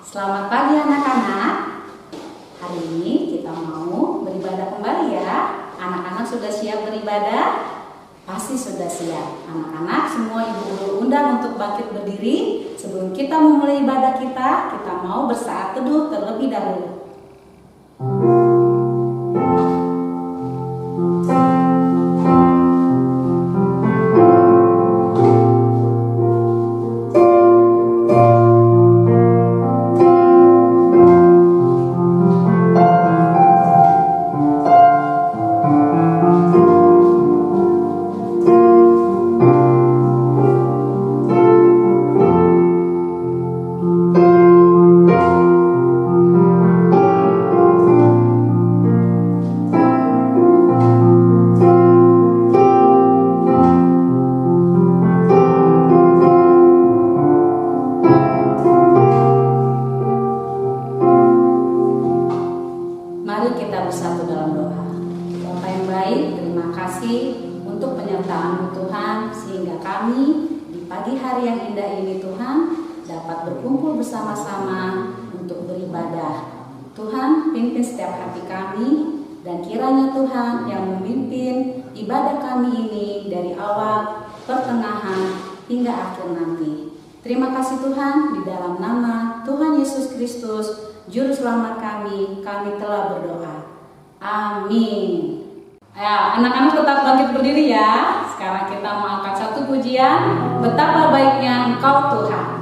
Selamat pagi anak-anak. Hari ini kita mau beribadah kembali ya. Anak-anak sudah siap beribadah? Pasti sudah siap. Anak-anak semua ibu guru undang untuk bangkit berdiri. Sebelum kita memulai ibadah kita mau bersaat teduh terlebih dahulu. Mari kita bersatu dalam doa. Bapa yang baik, terima kasih untuk penyertaan-Mu Tuhan, sehingga kami di pagi hari yang indah ini Tuhan dapat berkumpul bersama-sama untuk beribadah. Tuhan, pimpin setiap hati kami, dan kiranya Tuhan yang memimpin ibadah kami ini dari awal, pertengahan, hingga akhir nanti. Terima kasih Tuhan, di dalam nama Tuhan Yesus Kristus, Juru Selamat kami telah berdoa. Amin. Ya, anak-anak tetap bangkit berdiri ya. Sekarang kita mau angkat satu pujian. Betapa baiknya Engkau Tuhan.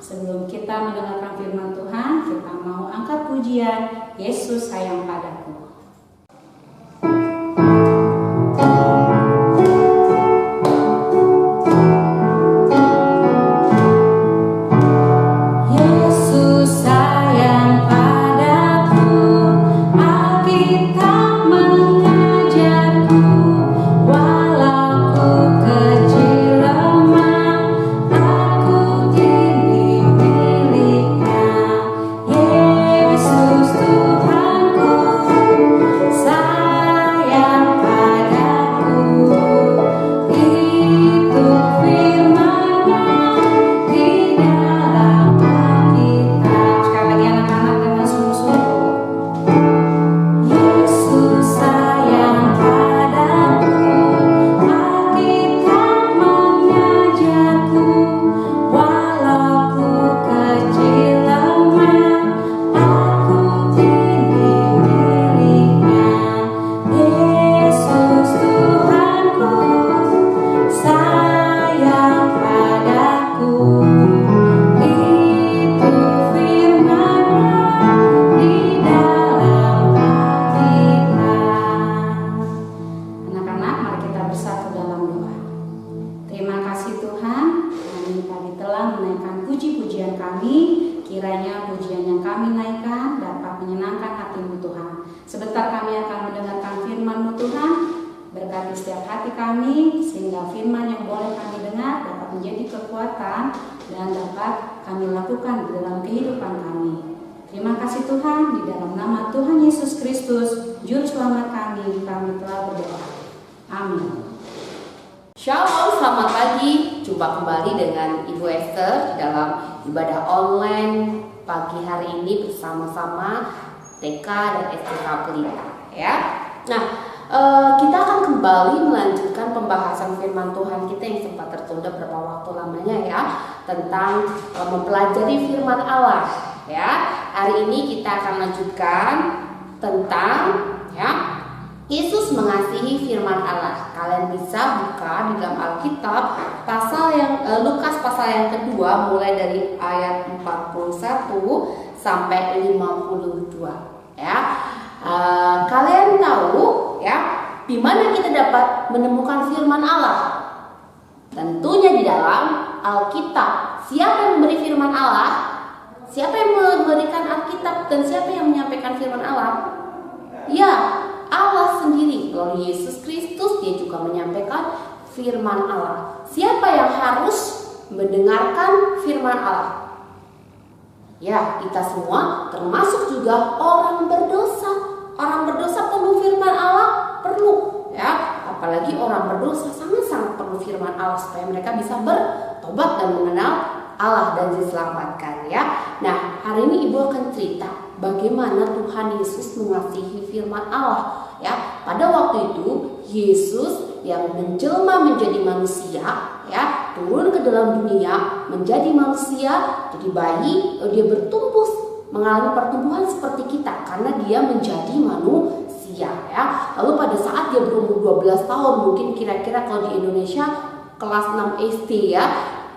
Sebelum kita mendengarkan firman Tuhan, kita mau angkat pujian Yesus sayang padaku. Kiranya pujian yang kami naikkan dapat menyenangkan hati-Mu Tuhan. Sebentar kami akan mendengarkan firman-Mu Tuhan. Berkati setiap hati kami, sehingga firman yang boleh kami dengar dapat menjadi kekuatan dan dapat kami lakukan di dalam kehidupan kami. Terima kasih Tuhan, di dalam nama Tuhan Yesus Kristus, Juru Selamat kami telah berdoa. Amin. Shalom, selamat pagi. Berjumpa kembali dengan Ibu Esther dalam ibadah online pagi hari ini bersama-sama TK dan STK Pelita ya. Nah, kita akan kembali melanjutkan pembahasan firman Tuhan kita yang sempat tertunda beberapa waktu lamanya ya, tentang mempelajari firman Allah ya. Hari ini kita akan lanjutkan tentang ya, Yesus mengasihi firman Allah. Kalian bisa buka di dalam Alkitab pasal yang Lukas pasal yang kedua mulai dari ayat 41 sampai 52 ya. Kalian tahu ya di mana kita dapat menemukan firman Allah? Tentunya di dalam Alkitab. Siapa yang memberi firman Allah? Siapa yang memberikan Alkitab dan siapa yang menyampaikan firman Allah? Ya, Allah sendiri. Melalui Yesus Kristus dia juga menyampaikan firman Allah. Siapa yang harus mendengarkan firman Allah? Ya, kita semua, termasuk juga orang berdosa. Orang berdosa perlu firman Allah, perlu ya. Apalagi orang berdosa sangat-sangat perlu firman Allah supaya mereka bisa bertobat dan mengenal Allah dan diselamatkan ya. Nah, hari ini Ibu akan cerita bagaimana Tuhan Yesus mengasihi firman Allah ya. Pada waktu itu Yesus yang menjelma menjadi manusia ya, turun ke dalam dunia menjadi manusia, jadi bayi, dia bertumbuh mengalami pertumbuhan seperti kita karena dia menjadi manusia ya. Lalu pada saat dia berumur 12 tahun, mungkin kira-kira kalau di Indonesia kelas 6 SD ya,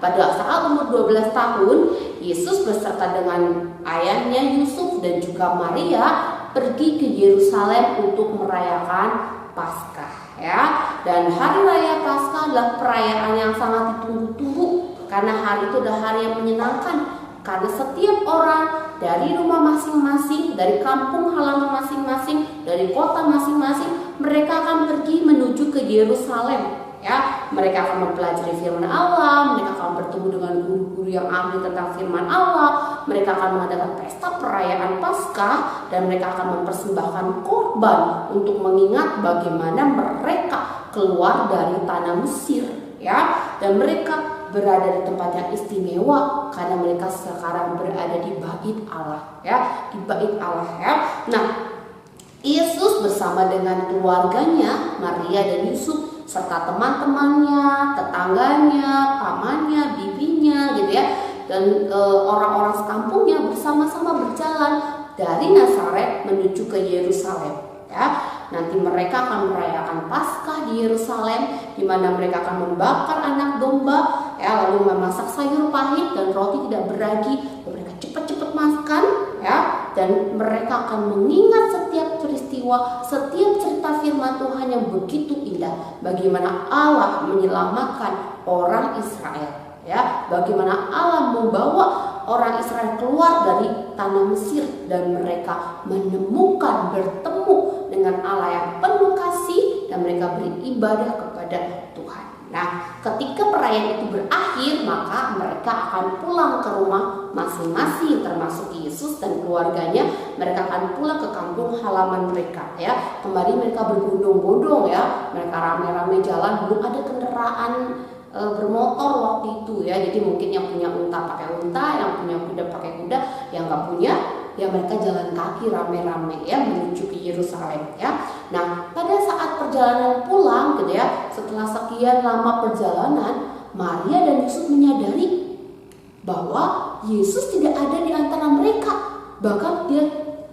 pada saat umur 12 tahun Yesus beserta dengan ayahnya Yusuf dan juga Maria pergi ke Yerusalem untuk merayakan Paskah ya. Dan hari raya Paskah adalah perayaan yang sangat ditunggu-tunggu karena hari itu adalah hari yang menyenangkan. Karena setiap orang dari rumah masing-masing, dari kampung halaman masing-masing, dari kota masing-masing, mereka akan pergi menuju ke Yerusalem ya. Mereka akan mempelajari firman Allah, mereka akan bertemu dengan guru-guru yang ahli tentang firman Allah, mereka akan mengadakan pesta perayaan Paskah, dan mereka akan mempersembahkan korban untuk mengingat bagaimana mereka keluar dari tanah Mesir ya. Dan mereka berada di tempat yang istimewa karena mereka sekarang berada di bait Allah ya, di bait Allah ya. Nah, Yesus bersama dengan keluarganya, Maria dan Yusuf serta teman-temannya, tetangganya, pamannya, bibinya gitu ya, dan orang-orang sekampungnya bersama-sama berjalan dari Nazaret menuju ke Yerusalem ya. Nanti mereka akan merayakan Paskah di Yerusalem, di mana mereka akan membakar anak domba ya, lalu memasak sayur pahit dan roti tidak beragi, dan mereka cepat-cepat makan ya. Dan mereka akan mengingat setiap peristiwa, setiap cerita firman Tuhan yang begitu indah, bagaimana Allah menyelamatkan orang Israel ya, bagaimana Allah membawa orang Israel keluar dari tanah Mesir dan mereka menemukan, bertemu dengan Allah yang penuh kasih, dan mereka beribadah kepada Tuhan. Nah, ketika perayaan itu berakhir, maka mereka akan pulang ke rumah masing-masing, termasuk Yesus dan keluarganya. Mereka akan pulang ke kampung halaman mereka ya. Kembali mereka berbondong-bondong ya, mereka rame-rame jalan, belum ada kendaraan bermotor waktu itu ya. Jadi mungkin yang punya unta pakai unta, yang punya kuda pakai kuda, yang nggak punya ya mereka jalan kaki rame-rame ya menuju ke Yerusalem ya. Nah, pada saat perjalanan pulang gitu ya, setelah sekian lama perjalanan, Maria dan Yusuf menyadari bahwa Yesus tidak ada di antara mereka. Bahkan dia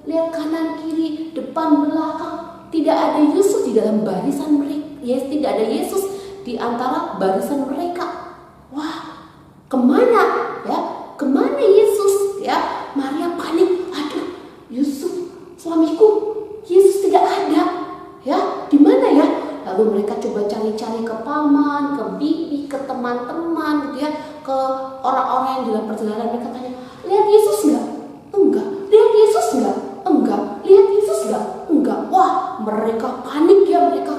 lihat kanan kiri, depan belakang, tidak ada Yusuf di dalam barisan mereka. Tidak ada Yesus di antara barisan mereka. Wah, kemana ya? Kemana Yesus ya? Maria panik. Aduh, Yusuf suamiku, Yesus tidak ada ya. Di mana ya? Lalu mereka coba cari-cari ke paman, ke bibi, ke teman-teman gitu ya, ke orang-orang yang di dalam perjalanan. Mereka tanya, lihat Yesus nggak? Enggak. Lihat Yesus nggak? Enggak. Lihat Yesus nggak? Enggak. Wah, mereka panik ya, mereka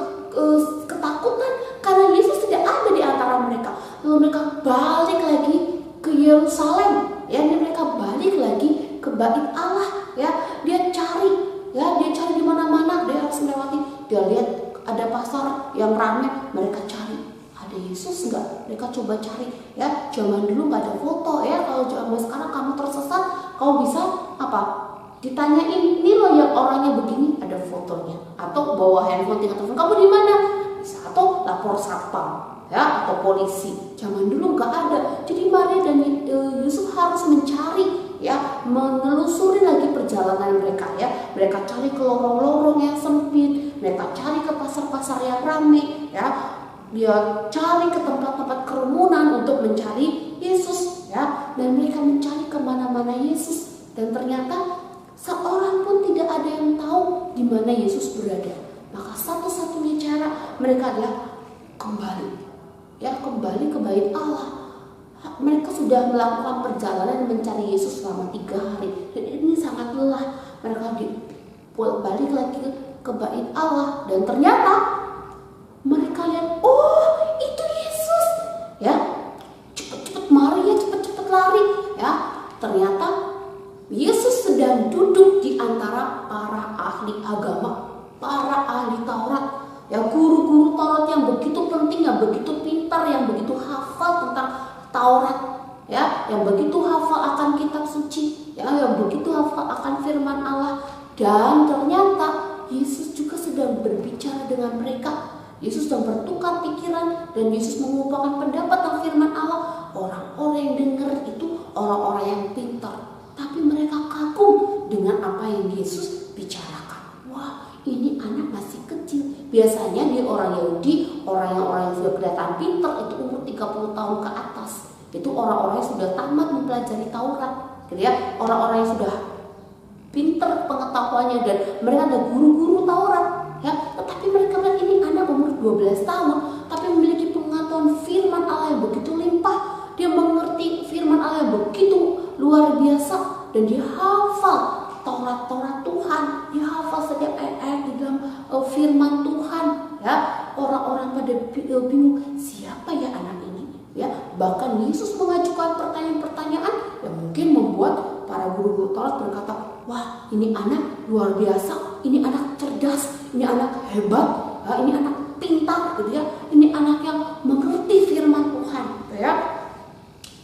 ketakutan karena Yesus tidak ada di antara mereka. Lalu mereka balik lagi ke Yerusalem ya, mereka balik lagi ke bait Allah ya. Dia cari di mana-mana, dia harus melewati. Dia lihat ada pasar yang ramai, mereka cari ada Yesus. Yesus nggak? Mereka coba cari, ya. Zaman dulu nggak ada foto, ya. Kalau zaman sekarang kamu tersesat, kamu bisa apa? Ditanyain, ini loh yang orangnya begini, ada fotonya. Atau bawa handphone, tinggal telepon, kamu di mana? Bisa. Atau lapor satpam, ya, atau polisi. Zaman dulu nggak ada. Jadi Maria dan Yusuf harus mencari, ya, menelusuri lagi perjalanan mereka, ya. Mereka cari ke lorong-lorong yang sempit, mereka cari ke pasar-pasar yang ramai, ya. Dia cari ke tempat-tempat kerumunan untuk mencari Yesus, ya. Dan mereka mencari kemana-mana Yesus, dan ternyata seorang pun tidak ada yang tahu di mana Yesus berada. Maka satu-satunya cara mereka adalah kembali, ya, kembali ke bait Allah. Mereka sudah melakukan perjalanan mencari Yesus selama 3 hari, dan ini sangat lelah. Mereka balik lagi ke bait Allah, dan ternyata mereka lihat, oh, itu Yesus, ya. Cepet-cepet Maria, cepet-cepet lari, ya. Ternyata Yesus sedang duduk di antara para ahli agama, para ahli Taurat, ya, guru-guru Taurat yang begitu penting, yang begitu pintar, yang begitu hafal tentang Taurat, ya, yang begitu hafal akan kitab suci, ya, yang begitu hafal akan firman Allah. Dan ternyata Yesus juga sedang berbicara dengan mereka. Yesus sedang bertukar pikiran, dan Yesus mengumpulkan pendapat tentang firman Allah. Orang-orang yang dengar itu orang-orang yang pintar, tapi mereka kagum dengan apa yang Yesus bicarakan. Wah, ini anak masih kecil. Biasanya di orang Yahudi, orang yang sudah kelihatan pintar itu umur 30 tahun ke atas. Itu orang-orang yang sudah tamat mempelajari Taurat, gitu ya. Orang-orang yang sudah pintar pengetahuannya, dan mereka ada guru-guru Taurat, ya. Tetapi mereka lihat ini anak umur 12 tahun, tapi memiliki pengetahuan firman Allah yang begitu limpah. Dia mengerti firman Allah yang begitu luar biasa, dan dia hafal Taurat Tuhan, dia hafal setiap ayat-ayat di dalam firman Tuhan, ya. Orang-orang pada bingung, siapa ya anak ini, ya. Bahkan Yesus mengajukan pertanyaan-pertanyaan yang mungkin membuat para guru-guru Taurat berkata, wah, ini anak luar biasa, ini anak cerdas, ini anak hebat, ya, ini anak pintar, gitu ya. Ini anak yang mengerti firman Tuhan, gitu ya.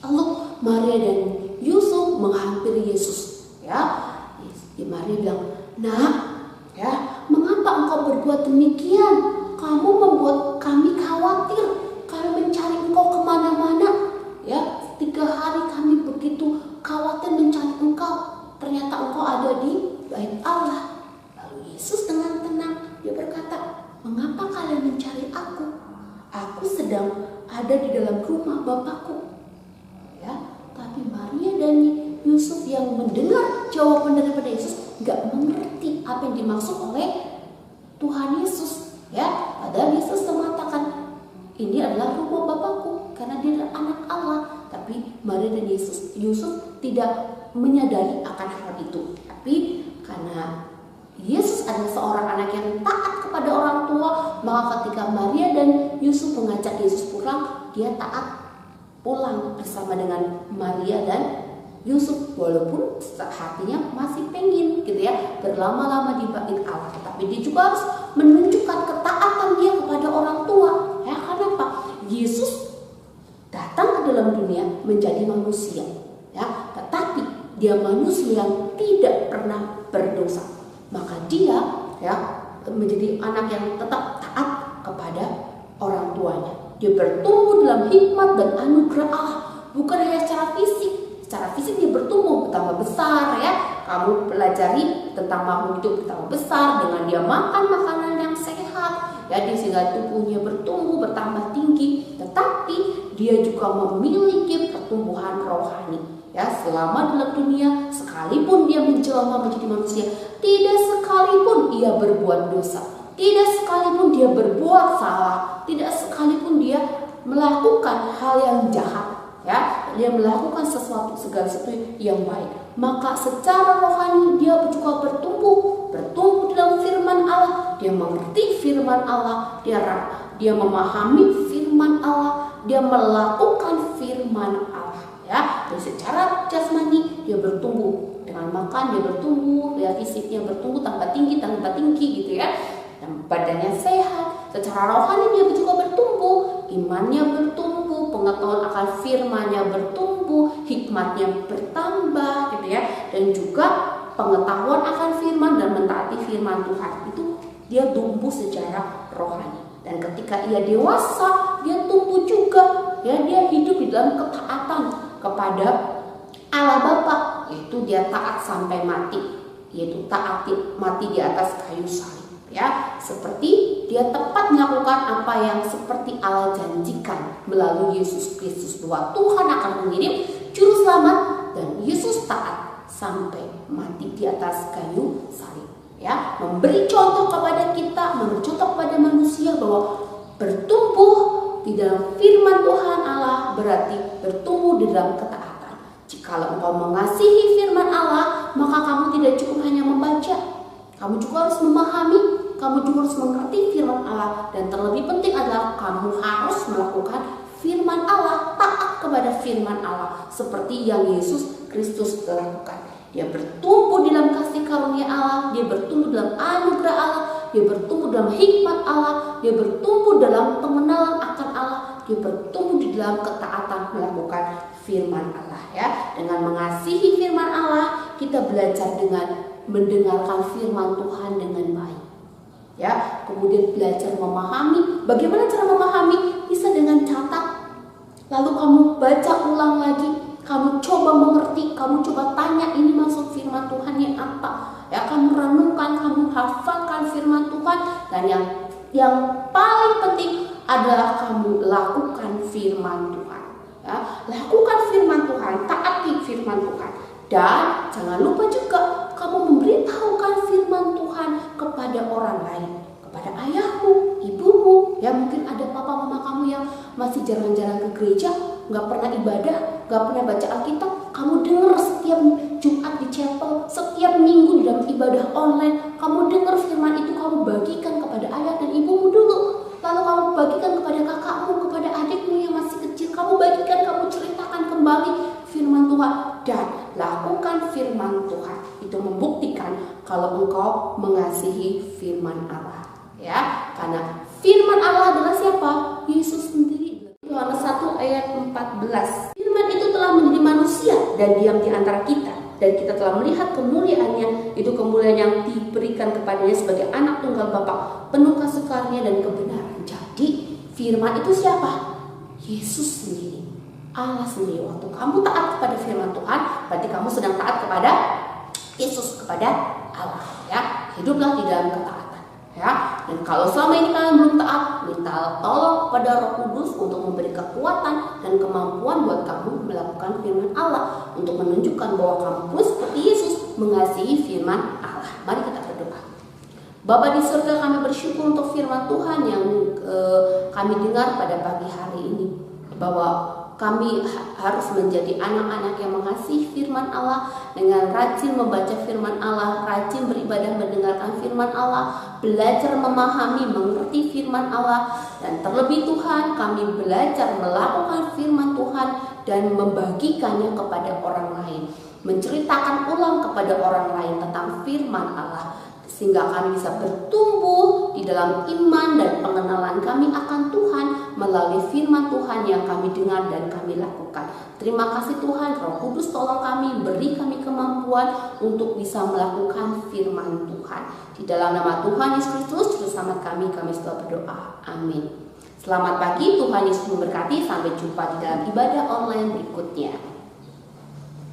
Lalu Maria dan Yusuf menghampiri Yesus, ya. Maria bilang, nak, ya, mengapa engkau berbuat demikian? Kamu membuat kami khawatir. Kami mencari engkau kemana-mana, ya. 3 hari kami begitu khawatir mencari engkau. Ternyata engkau ada di bait Allah. Lalu Yesus dengan tenang dia berkata, mengapa kalian mencari aku? Aku sedang ada di dalam rumah Bapakku, ya. Tapi Maria dan Yusuf yang mendengar jawaban daripada Yesus gak mengerti apa yang dimaksud oleh Tuhan Yesus, ya. Padahal Yesus mengatakan ini adalah rumah Bapakku, karena dia adalah anak Allah. Tapi Maria dan Yusuf tidak menyadari akan hal itu. Tapi karena Yesus adalah seorang anak yang taat kepada orang tua, maka ketika Maria dan Yusuf mengajak Yesus pulang, dia taat pulang bersama dengan Maria dan Yusuf, walaupun hatinya masih pengen, gitu ya, berlama-lama di bait Allah. Tapi dia juga harus menunjukkan ketaatan dia kepada orang tua, ya. Kenapa? Yesus datang ke dalam dunia menjadi manusia, ya, tetapi dia manusia yang tidak pernah berdosa. Maka dia, ya, menjadi anak yang tetap taat kepada orang tuanya. Dia bertumbuh dalam hikmat dan anugerah Allah, bukan hanya secara fisik. Secara fisik dia bertumbuh, bertambah besar, ya. Kamu pelajari tentang makhluk hidup bertambah besar dengan dia makan makanan yang sehat, ya, sehingga tubuhnya bertumbuh, bertambah tinggi. Tetapi dia juga memiliki pertumbuhan rohani, ya. Selama dalam dunia, sekalipun dia menjelma menjadi manusia, tidak sekalipun ia berbuat dosa, tidak sekalipun dia berbuat salah, tidak sekalipun dia melakukan hal yang jahat, ya. Dia melakukan segala sesuatu yang baik. Maka secara rohani dia juga bertumbuh dalam firman Allah. Dia mengerti firman Allah, dia memahami firman Allah, dia melakukan firman Allah, ya. Dan secara jasmani dia bertumbuh dengan makan, dia bertumbuh, ya, fisiknya bertumbuh tambah tinggi gitu, ya. Dan badannya sehat. Secara rohani dia juga bertumbuh, imannya bertumbuh, pengetahuan akan firman-Nya bertumbuh, hikmatnya bertambah gitu ya. Dan juga pengetahuan akan firman dan mentaati firman Tuhan itu dia tumbuh secara rohani. Dan ketika ia dewasa, dia tumbuh juga ya, dia hidup di dalam ketaatan kepada Allah Bapa, yaitu dia taat sampai mati, yaitu mati di atas kayu salib ya. Seperti dia tepat melakukan apa yang seperti Allah janjikan melalui Yesus Kristus, bahwa Tuhan akan mengirim juru selamat, dan Yesus taat sampai mati di atas kayu salib ya, memberi contoh kepada kita, memberi contoh kepada manusia bahwa bertumbuh di dalam firman Tuhan Allah berarti bertumbuh di dalam ketaatan. Jikalau engkau mengasihi firman Allah, maka kamu tidak cukup hanya membaca, kamu juga harus memahami, kamu juga harus mengerti firman Allah, dan terlebih penting adalah kamu harus melakukan firman Allah, taat kepada firman Allah seperti yang Yesus Kristus lakukan. Dia bertumbuh dalam kasih karunia Allah, dia bertumbuh dalam anugerah Allah, dia bertumbuh dalam hikmat Allah, dia bertumbuh dalam pengenalan akan Allah, dia bertumbuh di dalam ketaatan melakukan firman Allah ya. Dengan mengasihi firman Allah, kita belajar dengan mendengarkan firman Tuhan dengan baik ya. Kemudian belajar memahami. Bagaimana cara memahami? Bisa dengan catat, lalu kamu baca ulang lagi, kamu coba mengerti, kamu coba tanya ini maksud firman Tuhan yang apa ya, kamu renungkan, kamu hafalkan firman Tuhan. Dan yang paling penting adalah kamu lakukan firman Tuhan ya. Lakukan firman Tuhan, taati firman Tuhan, dan jangan lupa juga kamu memberitahukan firman Tuhan kepada orang lain, kepada ayahmu, ibumu ya. Mungkin ada papa mama kamu yang masih jarang-jarang ke gereja, nggak pernah ibadah, nggak pernah baca Alkitab. Kamu dengar setiap Jumat di chapel, setiap minggu di dalam ibadah online, kamu dengar firman itu, kamu bagikan kepada ayah dan ibumu dulu, lalu kamu bagikan kepada kakakmu, kepada adikmu yang masih kecil, kamu bagikan, kamu ceritakan kembali firman Tuhan, dan lakukan firman Tuhan. Itu membuktikan kalau engkau mengasihi firman Allah ya. Karena firman Allah adalah siapa? Yesus sendiri. Yohanes 1 ayat 14. Firman itu telah menjadi manusia dan diam di antara kita, dan kita telah melihat kemuliaannya, itu kemuliaan yang diberikan kepadanya sebagai anak tunggal Bapa, penuh kasih karunia dan kebenaran. Jadi firman itu siapa? Yesus sendiri, Allah sendiri. Waktu kamu taat kepada firman Tuhan, berarti kamu sedang taat kepada Yesus, kepada Allah ya. Hiduplah di dalam ketaatan ya. Dan kalau selama ini kalian belum taat, minta tolong kepada Roh Kudus untuk memberi kekuatan dan kemampuan buat kamu melakukan firman Allah, untuk menunjukkan bahwa kamu pun seperti Yesus mengasihi firman Allah. Mari kita berdoa. Bapa di surga, kami bersyukur untuk firman Tuhan yang kami dengar pada pagi hari ini, bahwa kami harus menjadi anak-anak yang mengasihi firman Allah dengan rajin membaca firman Allah, rajin beribadah mendengarkan firman Allah, belajar memahami, mengerti firman Allah, dan terlebih Tuhan, kami belajar melakukan firman Tuhan dan membagikannya kepada orang lain, menceritakan ulang kepada orang lain tentang firman Allah, sehingga kami bisa bertumbuh di dalam iman dan pengenalan kami akan Tuhan melalui firman Tuhan yang kami dengar dan kami lakukan. Terima kasih Tuhan, Roh Kudus tolong kami, beri kami kemampuan untuk bisa melakukan firman Tuhan. Di dalam nama Tuhan Yesus Kristus, Juru Selamat kami sudah berdoa. Amin. Selamat pagi, Tuhan Yesus memberkati. Sampai jumpa di dalam ibadah online berikutnya.